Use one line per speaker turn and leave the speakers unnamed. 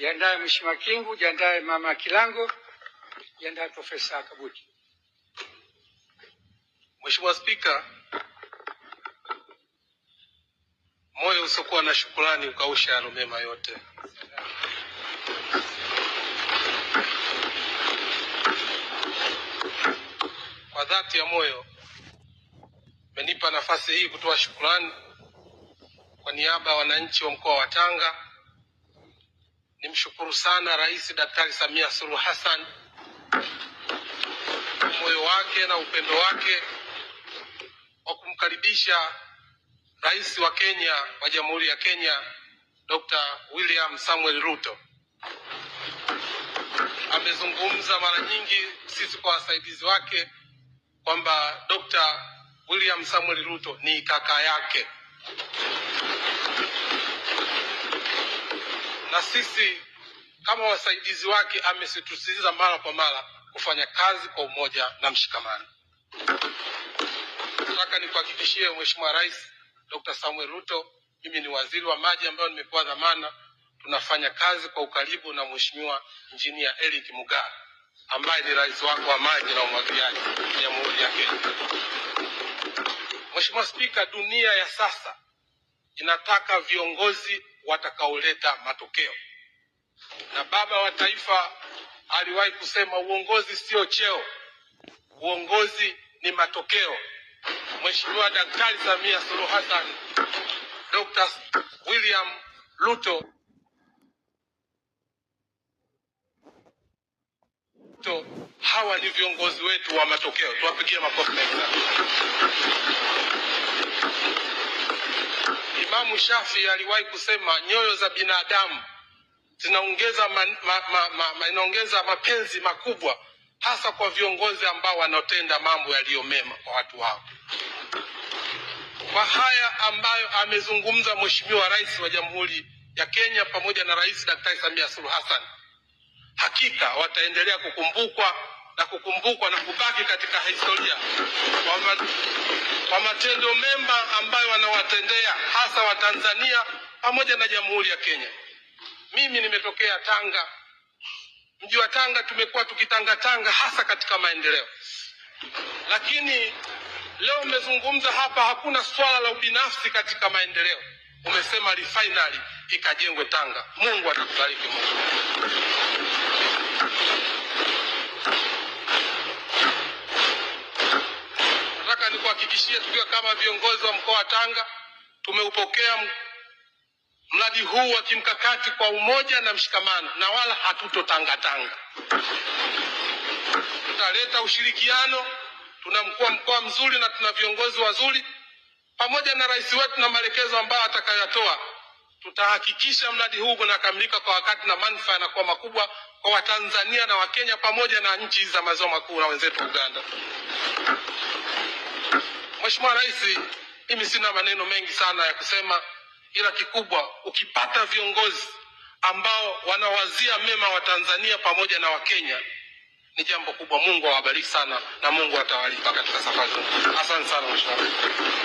Jiandae Mheshimiwa Kingu, jiandae Mama Kilango, jiandae Profesa Kabuti.
Mheshimiwa Spika, moyo usiokuwa na shukrani ukausha yalo mema yote. Kwa dhati ya moyo mmenipa nafasi hii kutoa shukrani kwa niaba ya wananchi wa mkoa wa Tanga. Nimshukuru sana Rais Daktari Samia Suluhu Hassan, moyo wake na upendo wake wa kumkaribisha Rais wa Kenya wa Jamhuri ya Kenya Dr. William Samuel Ruto. Amezungumza mara nyingi sisi kwa wasaidizi wake kwamba Dr. William Samuel Ruto ni kaka yake, na sisi kama wasaidizi wake amesisitiza mara kwa mara kufanya kazi kwa umoja na mshikamano. Nataka nikuhakikishie Mheshimiwa Rais Dr. Samuel Ruto, mimi ni waziri wa maji ambayo nimepewa dhamana. Tunafanya kazi kwa ukaribu na Mheshimiwa Engineer Eric Mugaa ambaye ni rais wako wa maji na umwagiliaji wa Jamhuri ya Kenya. Mheshimiwa Spika, dunia ya sasa inataka viongozi watakaoleta matokeo, na baba wa taifa aliwahi kusema uongozi sio cheo, uongozi ni matokeo. Mheshimiwa Daktari Samia Suluhu Hassan, Dr. William Ruto, hawa ni viongozi wetu wa matokeo. Tuwapigie makofi mengi sana. Imamu Shafi aliwahi kusema nyoyo za binadamu zinaongeza inaongeza mapenzi makubwa, hasa kwa viongozi ambao wanatenda mambo yaliyo mema kwa watu wao. Kwa haya ambayo amezungumza Mheshimiwa Rais wa Jamhuri ya Kenya pamoja na Rais Daktari Samia Suluhu Hassan, hakika wataendelea kukumbukwa na kubaki katika historia kwa matendo mema ambayo wanawatendea hasa Watanzania pamoja na Jamhuri ya Kenya. Mimi nimetokea Tanga. Mji wa Tanga tumekuwa tukitangatanga hasa katika maendeleo. Lakini leo umezungumza hapa, hakuna swala la ubinafsi katika maendeleo. Umesema refinery ikajengwe Tanga. Mungu atakubariki Mungu. Nataka nikuhakikishie tukiwa kama viongozi wa mkoa wa Tanga tumeupokea mradi huu wa kimkakati kwa umoja na mshikamano, na wala hatutotangatanga. Tutaleta ushirikiano. Tuna mkuu wa mkoa mzuri na tuna viongozi wazuri, pamoja na rais wetu na maelekezo ambayo atakayotoa. Tutahakikisha mradi huu unakamilika kwa wakati na manufaa yanakuwa makubwa kwa Watanzania na Wakenya pamoja na nchi za maziwa makuu na wenzetu Uganda. Mheshimiwa Rais, mimi sina maneno mengi sana ya kusema, ila kikubwa ukipata viongozi ambao wanawazia mema wa Tanzania pamoja na Wakenya ni jambo kubwa. Mungu awabariki sana na Mungu atawalipa katika safari. Asante sana Mheshimiwa.